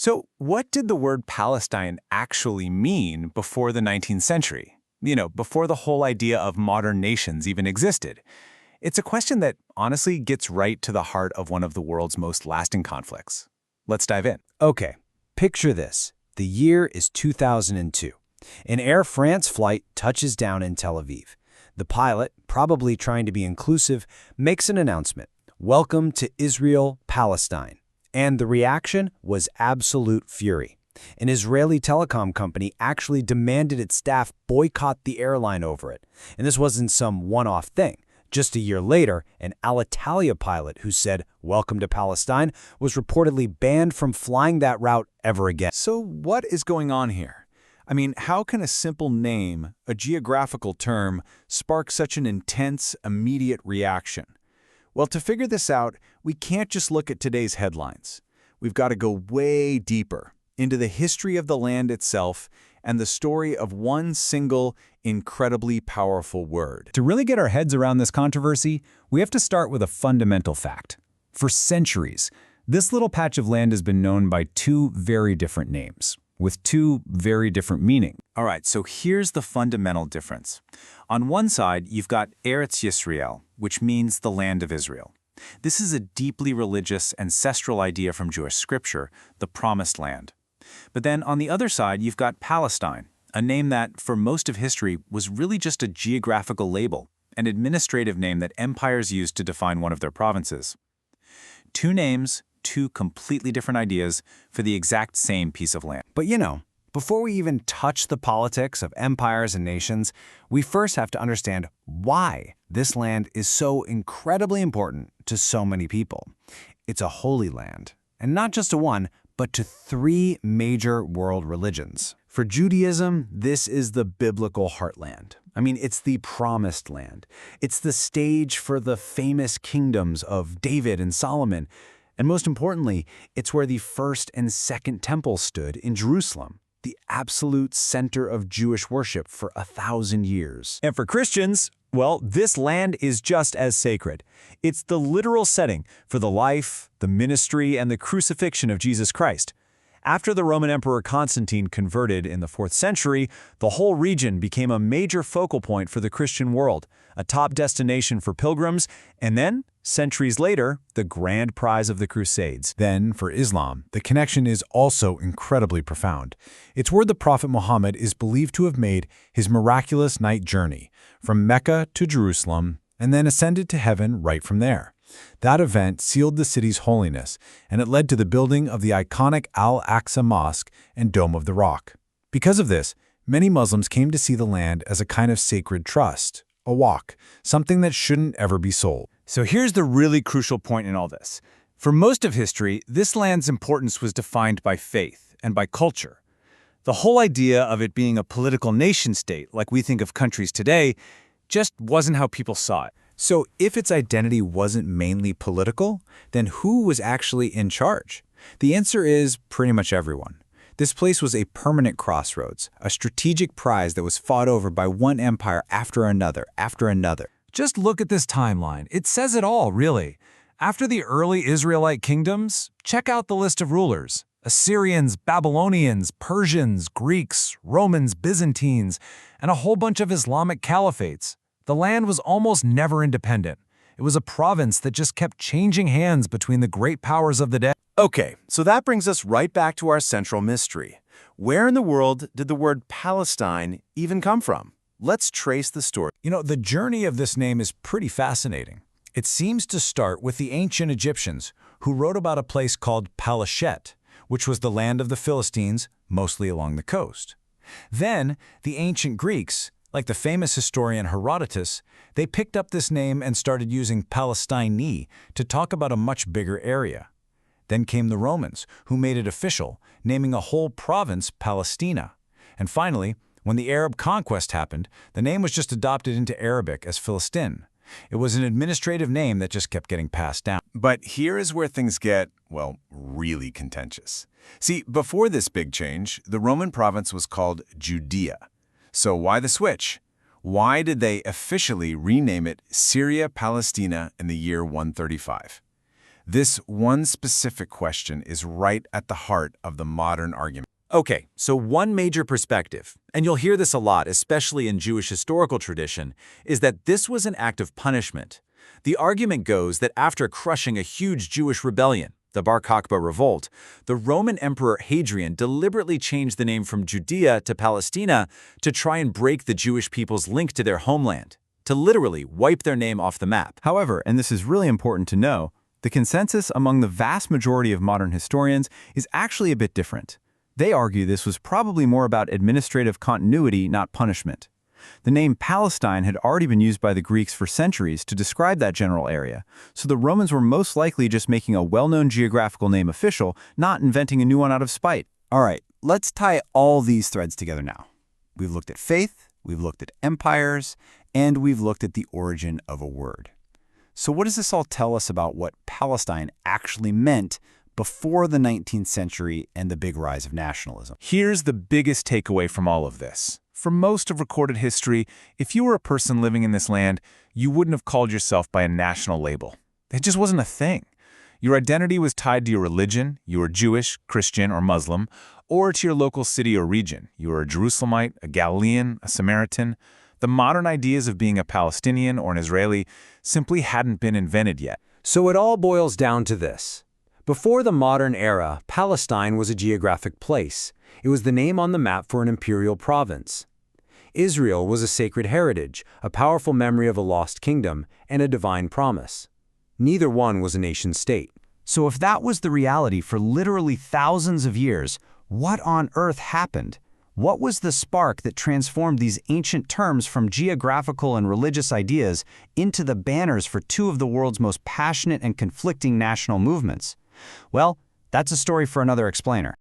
So what did the word Palestine actually mean before the 19th century? Before the whole idea of modern nations even existed. It's a question that honestly gets right to the heart of one of the world's most lasting conflicts. Let's dive in. Okay, picture this. The year is 2002. An Air France flight touches down in Tel Aviv. The pilot, probably trying to be inclusive, makes an announcement. Welcome to Israel, Palestine. And the reaction was absolute fury. An Israeli telecom company actually demanded its staff boycott the airline over it. And this wasn't some one-off thing. Just a year later, an Alitalia pilot who said, "Welcome to Palestine," was reportedly banned from flying that route ever again. So what is going on here? I mean, how can a simple name, a geographical term, spark such an intense, immediate reaction? Well, to figure this out, we can't just look at today's headlines. We've got to go way deeper into the history of the land itself and the story of one single, incredibly powerful word. To really get our heads around this controversy, we have to start with a fundamental fact. For centuries, this little patch of land has been known by two very different names, with two very different meanings. All right, so here's the fundamental difference. On one side, you've got Eretz Israel, which means the land of Israel. This is a deeply religious, ancestral idea from Jewish scripture, the Promised Land. But then on the other side, you've got Palestine, a name that, for most of history, was really just a geographical label, an administrative name that empires used to define one of their provinces. Two names, two completely different ideas for the exact same piece of land. But before we even touch the politics of empires and nations, we first have to understand why this land is so incredibly important to so many people. It's a holy land, and not just to one, but to three major world religions. For Judaism, this is the biblical heartland. I mean, it's the promised land. It's the stage for the famous kingdoms of David and Solomon. And most importantly, it's where the first and second temples stood in Jerusalem, the absolute center of Jewish worship for 1,000 years. And for Christians, well, this land is just as sacred. It's the literal setting for the life, the ministry, and the crucifixion of Jesus Christ. After the Roman Emperor Constantine converted in the 4th century, the whole region became a major focal point for the Christian world, a top destination for pilgrims, and then, centuries later, the grand prize of the Crusades. Then, for Islam, the connection is also incredibly profound. It's where the Prophet Muhammad is believed to have made his miraculous night journey from Mecca to Jerusalem and then ascended to heaven right from there. That event sealed the city's holiness, and it led to the building of the iconic Al-Aqsa Mosque and Dome of the Rock. Because of this, many Muslims came to see the land as a kind of sacred trust, a waqf, something that shouldn't ever be sold. So here's the really crucial point in all this. For most of history, this land's importance was defined by faith and by culture. The whole idea of it being a political nation-state, like we think of countries today, just wasn't how people saw it. So if its identity wasn't mainly political, then who was actually in charge? The answer is pretty much everyone. This place was a permanent crossroads, a strategic prize that was fought over by one empire after another, after another. Just look at this timeline. It says it all, really. After the early Israelite kingdoms, check out the list of rulers. Assyrians, Babylonians, Persians, Greeks, Romans, Byzantines, and a whole bunch of Islamic caliphates. The land was almost never independent. It was a province that just kept changing hands between the great powers of the day. Okay, so that brings us right back to our central mystery. Where in the world did the word Palestine even come from? Let's trace the story. The journey of this name is pretty fascinating. It seems to start with the ancient Egyptians, who wrote about a place called Palashet, which was the land of the Philistines, mostly along the coast. Then, the ancient Greeks, like the famous historian Herodotus, they picked up this name and started using Palestine to talk about a much bigger area. Then came the Romans, who made it official, naming a whole province Palestina. And finally, when the Arab conquest happened, the name was just adopted into Arabic as Philistine. It was an administrative name that just kept getting passed down. But here is where things get, well, really contentious. See, before this big change, the Roman province was called Judea. So why the switch? Why did they officially rename it Syria Palestina in the year 135? This one specific question is right at the heart of the modern argument. Okay, so one major perspective, and you'll hear this a lot, especially in Jewish historical tradition, is that this was an act of punishment. The argument goes that after crushing a huge Jewish rebellion, the Bar Kokhba revolt, the Roman Emperor Hadrian deliberately changed the name from Judea to Palestina to try and break the Jewish people's link to their homeland, to literally wipe their name off the map. However, and this is really important to know, the consensus among the vast majority of modern historians is actually a bit different. They argue this was probably more about administrative continuity, not punishment. The name Palestine had already been used by the Greeks for centuries to describe that general area, so the Romans were most likely just making a well-known geographical name official, not inventing a new one out of spite. All right, let's tie all these threads together now. We've looked at faith, we've looked at empires, and we've looked at the origin of a word. So what does this all tell us about what Palestine actually meant before the 19th century and the big rise of nationalism? Here's the biggest takeaway from all of this. For most of recorded history, if you were a person living in this land, you wouldn't have called yourself by a national label. It just wasn't a thing. Your identity was tied to your religion, you were Jewish, Christian, or Muslim, or to your local city or region. You were a Jerusalemite, a Galilean, a Samaritan. The modern ideas of being a Palestinian or an Israeli simply hadn't been invented yet. So it all boils down to this. Before the modern era, Palestine was a geographic place. It was the name on the map for an imperial province. Israel was a sacred heritage, a powerful memory of a lost kingdom, and a divine promise. Neither one was a nation-state. So if that was the reality for literally thousands of years, what on earth happened? What was the spark that transformed these ancient terms from geographical and religious ideas into the banners for two of the world's most passionate and conflicting national movements? Well, that's a story for another explainer.